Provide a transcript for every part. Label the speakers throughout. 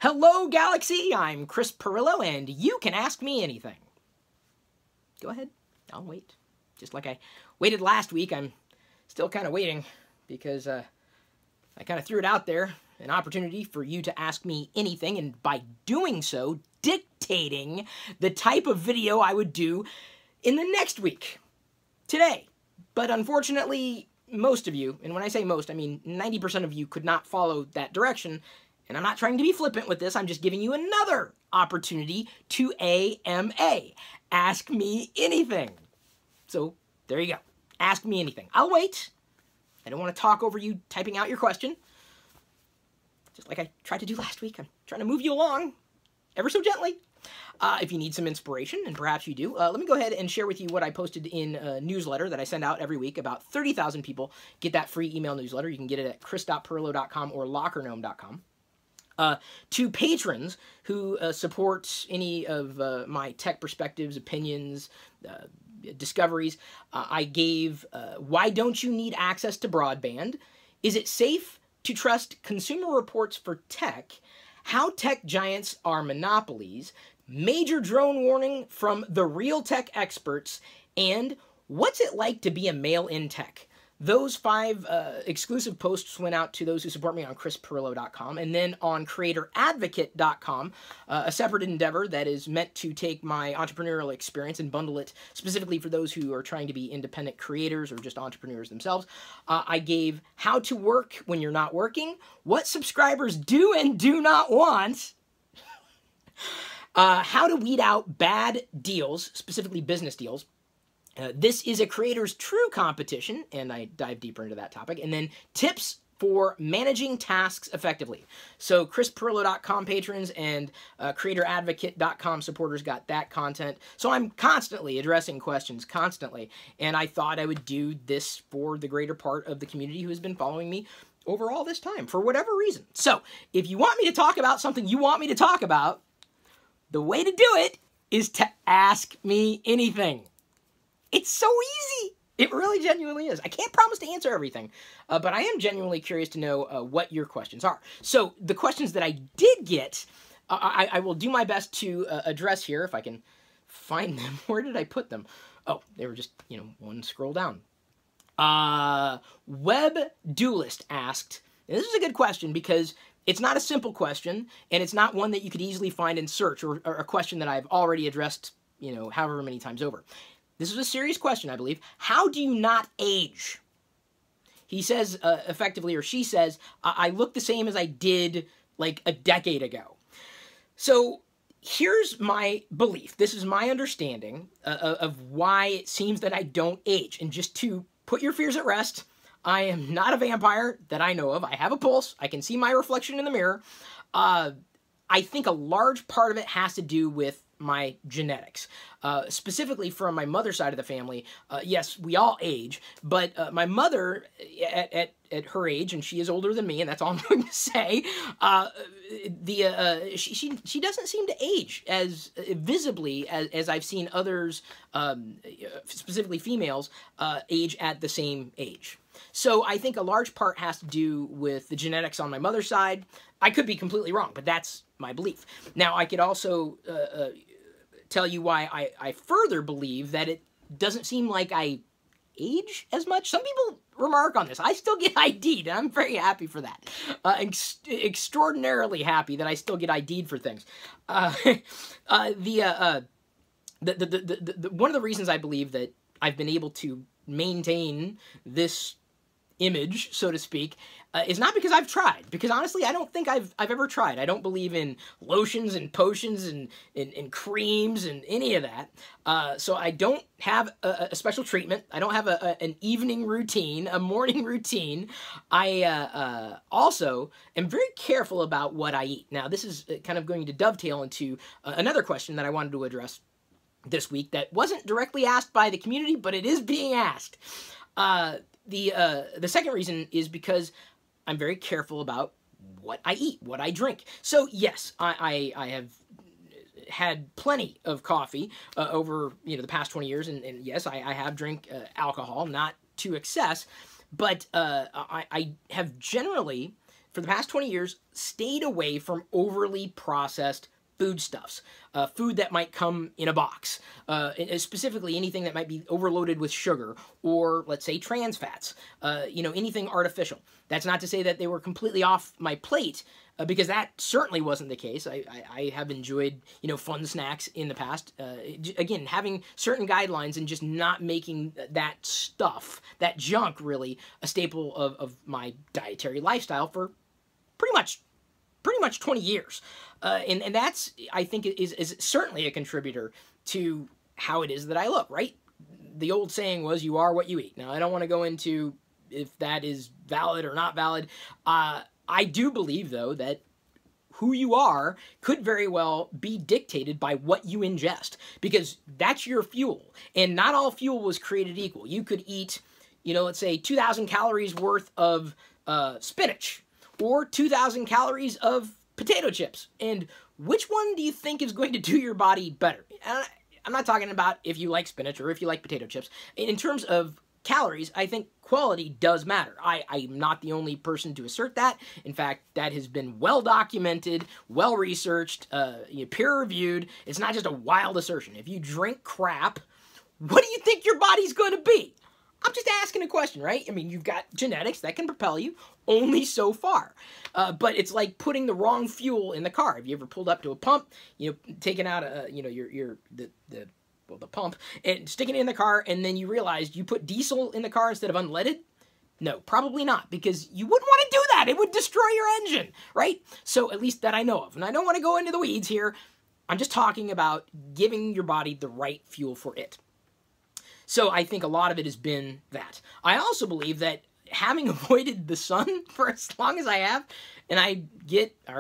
Speaker 1: Hello, Galaxy! I'm Chris Pirillo, and you can ask me anything. Go ahead. I'll wait. Just like I waited last week, I'm still kind of waiting because I kind of threw it out there, an opportunity for you to ask me anything, and by doing so, dictating the type of video I would do in the next week, today. But unfortunately, most of you, and when I say most, I mean 90% of you could not follow that direction. And I'm not trying to be flippant with this, I'm just giving you another opportunity to AMA. Ask me anything. So, there you go. Ask me anything. I'll wait. I don't want to talk over you typing out your question. Just like I tried to do last week, I'm trying to move you along ever so gently. If you need some inspiration, and perhaps you do, let me go ahead and share with you what I posted in a newsletter that I send out every week. About 30,000 people get that free email newsletter. You can get it at chris.pirillo.com or lockergnome.com. To patrons who support any of my tech perspectives, opinions, discoveries, I gave Why Don't You Need Access to Broadband? Is it safe to trust Consumer Reports for Tech? How tech giants are monopolies? Major drone warning from the real tech experts, and what's it like to be a male in tech? Those 5 exclusive posts went out to those who support me on chrispirillo.com, and then on creatoradvocate.com, a separate endeavor that is meant to take my entrepreneurial experience and bundle it specifically for those who are trying to be independent creators or just entrepreneurs themselves. I gave how to work when you're not working, what subscribers do and do not want, how to weed out bad deals, specifically business deals. This is a creator's true competition, and I dive deeper into that topic. And then tips for managing tasks effectively. So chrispirillo.com patrons and creatoradvocate.com supporters got that content. So I'm constantly addressing questions, constantly. And I thought I would do this for the greater part of the community who has been following me over all this time, for whatever reason. So if you want me to talk about something you want me to talk about, the way to do it is to ask me anything. It's so easy. It really genuinely is. I can't promise to answer everything, but I am genuinely curious to know what your questions are. So the questions that I did get, I will do my best to address here if I can find them. Where did I put them? Oh, they were just, one scroll down. Web Duelist asked, and this is a good question because it's not a simple question, and it's not one that you could easily find in search, or a question that I've already addressed, however many times over. This is a serious question, I believe. How do you not age? He says, effectively, or she says, I look the same as I did like a decade ago. So here's my belief. This is my understanding of why it seems that I don't age. And just to put your fears at rest, I am not a vampire that I know of. I have a pulse. I can see my reflection in the mirror. I think a large part of it has to do with my genetics. Specifically from my mother's side of the family, yes, we all age, but my mother, at her age, and she is older than me, and that's all I'm going to say, she doesn't seem to age as visibly as I've seen others, specifically females, age at the same age. So I think a large part has to do with the genetics on my mother's side. I could be completely wrong, but that's my belief. Now, I could also tell you why I further believe that it doesn't seem like I age as much. Some people remark on this. I still get ID'd, and I'm very happy for that. Extraordinarily happy that I still get ID'd for things. One of the reasons I believe that I've been able to maintain this image, so to speak, is not because I've tried. Because honestly, I don't think I've ever tried. I don't believe in lotions and potions and creams and any of that. So I don't have a special treatment. I don't have an evening routine, a morning routine. I also am very careful about what I eat. Now, this is kind of going to dovetail into another question that I wanted to address this week that wasn't directly asked by the community, but it is being asked. The second reason is because I'm very careful about what I eat, what I drink. So yes, I have had plenty of coffee over the past 20 years, and yes, I have drank alcohol, not to excess, but I have generally for the past 20 years, stayed away from overly processed foodstuffs, food that might come in a box, specifically anything that might be overloaded with sugar or, let's say, trans fats, anything artificial. That's not to say that they were completely off my plate, because that certainly wasn't the case. I have enjoyed, fun snacks in the past. Again, having certain guidelines and just not making that stuff, that junk really, a staple of my dietary lifestyle for pretty much 20 years. And that's, I think, is certainly a contributor to how it is that I look, right? The old saying was, you are what you eat. Now, I don't want to go into if that is valid or not valid. I do believe, though, that who you are could very well be dictated by what you ingest, because that's your fuel. And not all fuel was created equal. You could eat, let's say 2,000 calories worth of spinach, or 2,000 calories of potato chips. And which one do you think is going to do your body better? I'm not talking about if you like spinach or if you like potato chips. In terms of calories, I think quality does matter. I'm not the only person to assert that. In fact, that has been well documented, well researched, peer reviewed. It's not just a wild assertion. If you drink crap, what do you think your body's going to be? I'm just asking a question, right? I mean, you've got genetics that can propel you only so far. But it's like putting the wrong fuel in the car. Have you ever pulled up to a pump, taking out the pump and sticking it in the car, and then you realized you put diesel in the car instead of unleaded? No, probably not, because you wouldn't want to do that. It would destroy your engine, right? So at least that I know of. And I don't want to go into the weeds here. I'm just talking about giving your body the right fuel for it. So I think a lot of it has been that. I also believe that having avoided the sun for as long as I have, and I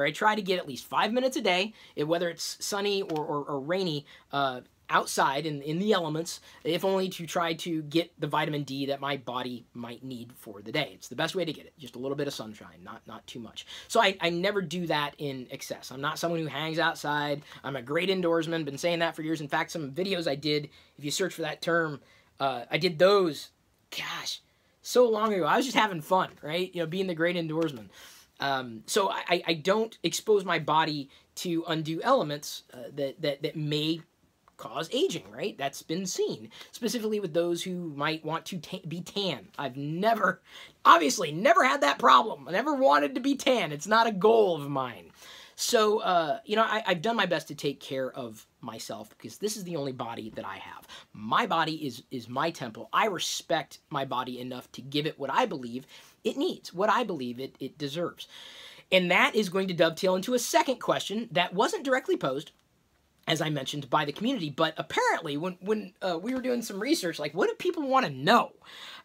Speaker 1: try to get at least 5 minutes a day, whether it's sunny or rainy, outside in the elements, if only to try to get the vitamin D that my body might need for the day. It's the best way to get it. Just a little bit of sunshine, not too much. So I never do that in excess. I'm not someone who hangs outside. I'm a great indoorsman, been saying that for years. In fact, some videos I did, if you search for that term, I did those, gosh, so long ago. I was just having fun, right? Being the great indoorsman. So I don't expose my body to undue elements that may cause aging, right? That's been seen, specifically with those who might want to be tan. I've obviously never had that problem. I never wanted to be tan. It's not a goal of mine. So, I've done my best to take care of myself, because this is the only body that I have. My body is my temple. I respect my body enough to give it what I believe it needs, what I believe it deserves. And that is going to dovetail into a second question that wasn't directly posed, as I mentioned, by the community, but apparently when we were doing some research, like, what do people want to know?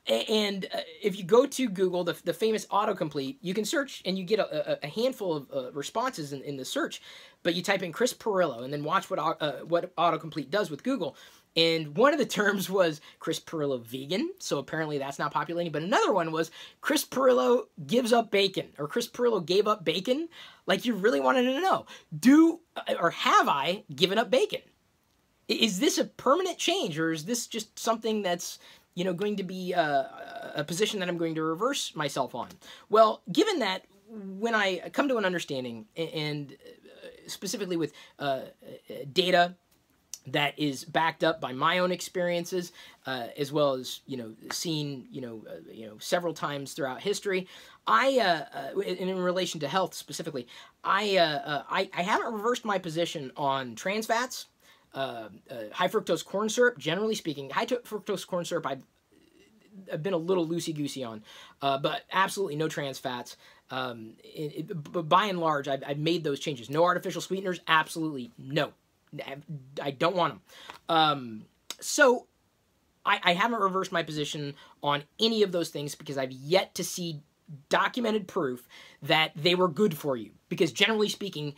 Speaker 1: And if you go to Google, the famous autocomplete, you can search and you get a handful of responses in the search, but you type in Chris Pirillo and then watch what autocomplete does with Google. And one of the terms was Chris Pirillo vegan, so apparently that's not populating. But another one was Chris Pirillo gives up bacon, or Chris Pirillo gave up bacon. Like, you really wanted to know, have I given up bacon? Is this a permanent change, or is this just something that's, going to be a position that I'm going to reverse myself on? Well, given that, when I come to an understanding, and specifically with data that is backed up by my own experiences, as well as, seen, several times throughout history, in relation to health specifically, I haven't reversed my position on trans fats, high fructose corn syrup. Generally speaking, high fructose corn syrup I've been a little loosey-goosey on, but absolutely no trans fats. But by and large, I've made those changes. No artificial sweeteners, absolutely no. I don't want them. So I haven't reversed my position on any of those things, because I've yet to see documented proof that they were good for you. Because generally speaking,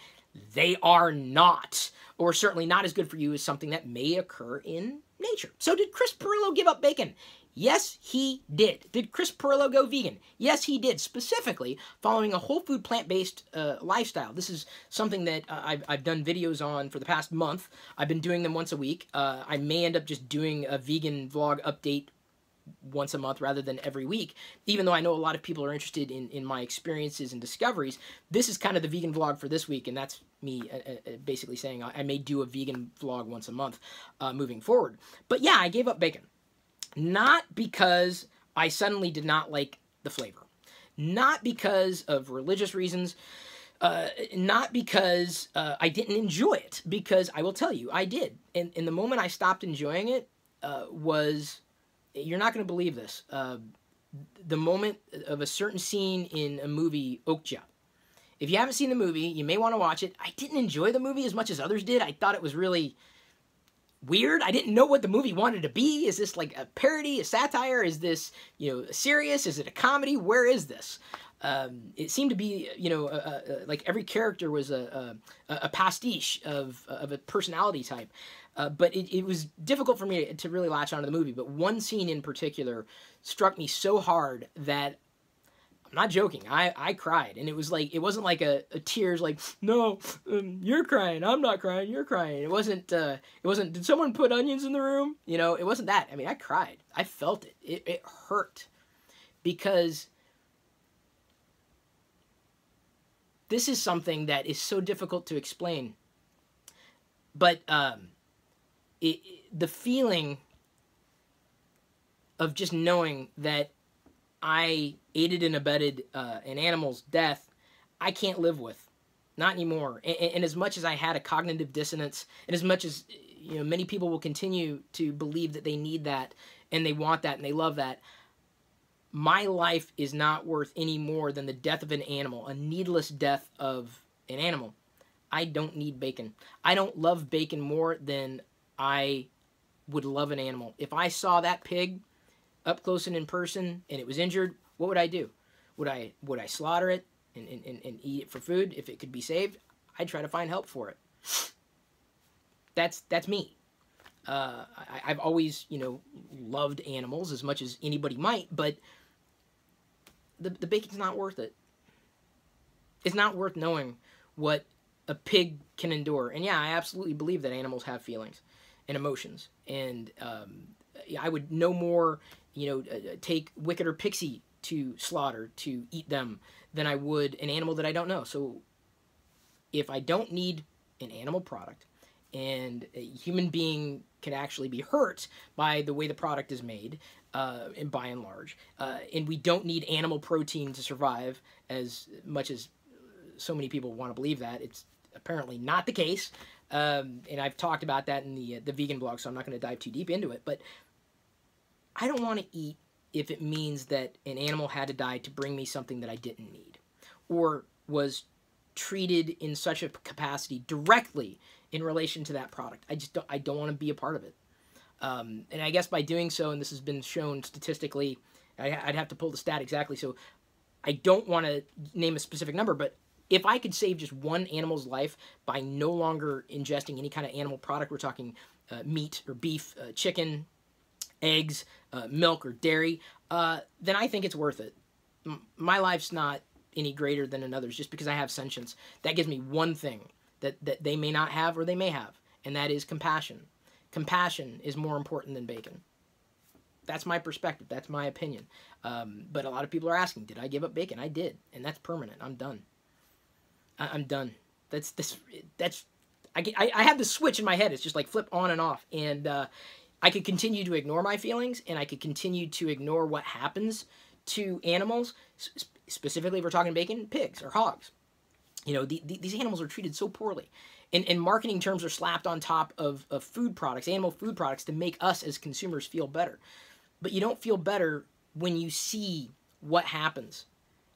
Speaker 1: they are not, or certainly not as good for you as something that may occur in nature. So did Chris Pirillo give up bacon? Yes, he did. Did Chris Pirillo go vegan? Yes, he did, specifically following a whole food plant-based lifestyle. This is something that I've done videos on for the past month. I've been doing them once a week. I may end up just doing a vegan vlog update once a month rather than every week. Even though I know a lot of people are interested in my experiences and discoveries, this is kind of the vegan vlog for this week, and that's me basically saying I may do a vegan vlog once a month moving forward. But yeah, I gave up bacon. Not because I suddenly did not like the flavor. Not because of religious reasons. Not because I didn't enjoy it. Because I will tell you, I did. And the moment I stopped enjoying it was... You're not going to believe this. The moment of a certain scene in a movie, Okja. If you haven't seen the movie, you may want to watch it. I didn't enjoy the movie as much as others did. I thought it was really weird. I didn't know what the movie wanted to be. Is this like a parody, a satire? Is this, serious? Is it a comedy? Where is this? It seemed to be, like every character was a pastiche of a personality type. But it was difficult for me to really latch onto the movie. But one scene in particular struck me so hard that, I'm not joking, I cried. And it was like, it wasn't like a tears like, no, you're crying, I'm not crying, you're crying. It wasn't, did someone put onions in the room? It wasn't that. I mean, I cried. I felt it. It hurt. Because this is something that is so difficult to explain. But, the feeling of just knowing that I aided and abetted an animal's death, I can't live with. Not anymore. And as much as I had a cognitive dissonance, and as much as many people will continue to believe that they need that, and they want that, and they love that, my life is not worth any more than the death of an animal, a needless death of an animal. I don't need bacon. I don't love bacon more than I would love an animal. If I saw that pig up close and in person and it was injured, what would I do? Would I slaughter it and eat it for food if it could be saved? I'd try to find help for it. That's me. I've always, loved animals as much as anybody might, but the bacon's not worth it. It's not worth knowing what a pig can endure. And yeah, I absolutely believe that animals have feelings and emotions. And I would no more, take Wicked or Pixie to slaughter, to eat them, than I would an animal that I don't know. So if I don't need an animal product, and a human being can actually be hurt by the way the product is made, and by and large, and we don't need animal protein to survive, as much as so many people want to believe that, it's apparently not the case. And I've talked about that in the vegan blog, so I'm not going to dive too deep into it. But I don't want to eat if it means that an animal had to die to bring me something that I didn't need, or was treated in such a capacity directly in relation to that product. I don't want to be a part of it. And I guess by doing so, and this has been shown statistically, I'd have to pull the stat exactly, so I don't want to name a specific number, but if I could save just one animal's life by no longer ingesting any kind of animal product, we're talking meat or beef, chicken, eggs, milk or dairy, then I think it's worth it. My life's not any greater than another's just because I have sentience. That gives me one thing that they may not have or they may have, and that is compassion. Compassion is more important than bacon. That's my perspective. That's my opinion. But a lot of people are asking, did I give up bacon? I did, and that's permanent. I'm done. I'm done. I have this switch in my head. It's just like flip on and off. And I could continue to ignore my feelings, and I could continue to ignore what happens to animals, specifically if we're talking bacon, pigs or hogs. These animals are treated so poorly. And marketing terms are slapped on top of food products, animal food products, to make us as consumers feel better. But you don't feel better when you see what happens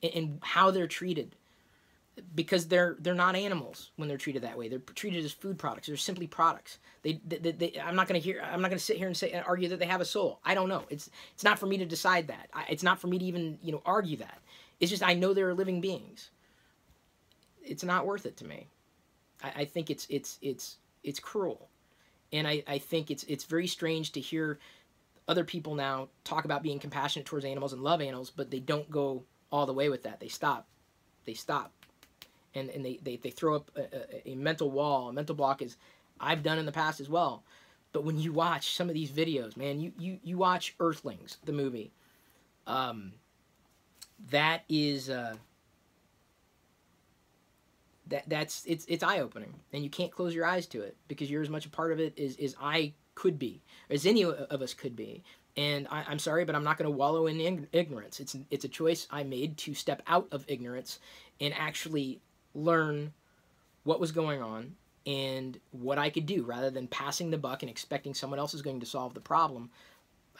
Speaker 1: and how they're treated. Because they're not animals when they're treated that way. They're treated as food products. They're simply products. I'm not going to sit here and argue that they have a soul. I don't know. It's not for me to decide that. It's not for me to even argue that. It's just I know they're living beings. It's not worth it to me. I think it's cruel, and I think it's very strange to hear other people now talk about being compassionate towards animals and love animals, but they don't go all the way with that. They stop. And they throw up a mental wall, a mental block, as I've done in the past as well. But when you watch some of these videos, man, you watch Earthlings, the movie. That is it's eye-opening, and you can't close your eyes to it because you're as much a part of it as I could be, as any of us could be. And I'm sorry, but I'm not going to wallow in ignorance. It's a choice I made to step out of ignorance and actually learn what was going on and what I could do, rather than passing the buck and expecting someone else is going to solve the problem.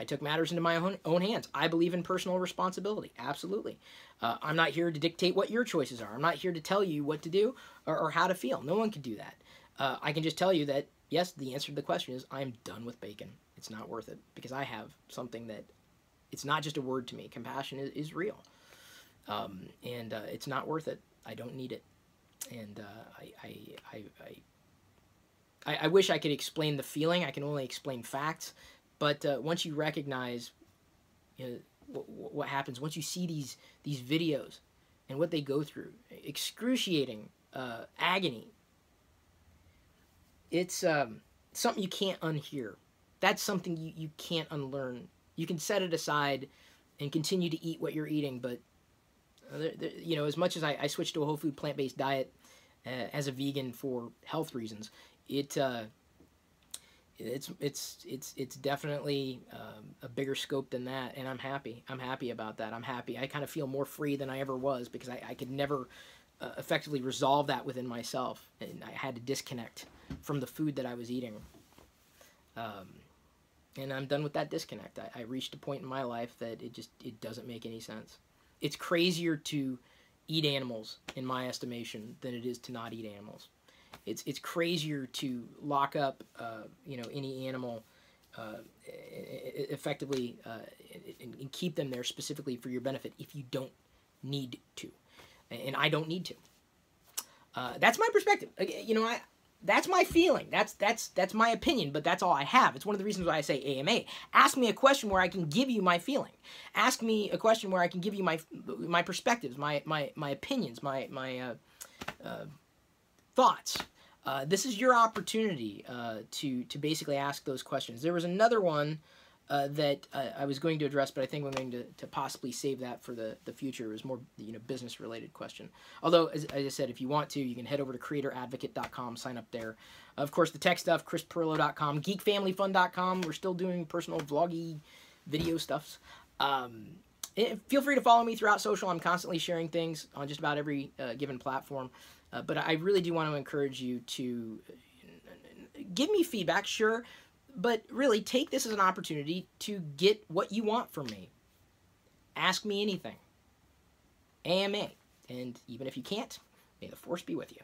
Speaker 1: I took matters into my own hands. I believe in personal responsibility. Absolutely. I'm not here to dictate what your choices are. I'm not here to tell you what to do or how to feel. No one can do that. I can just tell you that, yes, the answer to the question is I'm done with bacon. It's not worth it, because I have something that, it's not just a word to me. Compassion is real. And it's not worth it. I don't need it. And I wish I could explain the feeling. I can only explain facts. But once you recognize, you know, what happens, once you see these videos and what they go through, excruciating agony, it's something you can't unhear. That's something you can't unlearn. You can set it aside and continue to eat what you're eating, but you know, as much as I switched to a whole food plant-based diet as a vegan for health reasons, it's definitely a bigger scope than that, and I'm happy. I'm happy about that. I'm happy. I kind of feel more free than I ever was, because I could never effectively resolve that within myself, and I had to disconnect from the food that I was eating. And I'm done with that disconnect. I reached a point in my life that it doesn't make any sense. It's crazier to eat animals, in my estimation, than it is to not eat animals. It's crazier to lock up, you know, any animal effectively and keep them there specifically for your benefit if you don't need to, and I don't need to. That's my perspective. You know, that's my feeling. That's my opinion, but that's all I have. It's one of the reasons why I say AMA. Ask me a question where I can give you my feeling. Ask me a question where I can give you my perspectives, my opinions, my thoughts. This is your opportunity to basically ask those questions. There was another one that I was going to address, but I think we're going to possibly save that for the future. It was more, you know, business related question. Although, as I said, if you want to, you can head over to creatoradvocate.com, sign up there. Of course, the tech stuff, chrispirillo.com, geekfamilyfun.com. We're still doing personal vloggy video stuffs. Feel free to follow me throughout social. I'm constantly sharing things on just about every given platform. But I really do want to encourage you to give me feedback, sure, but really take this as an opportunity to get what you want from me. Ask me anything. AMA. And even if you can't, may the force be with you.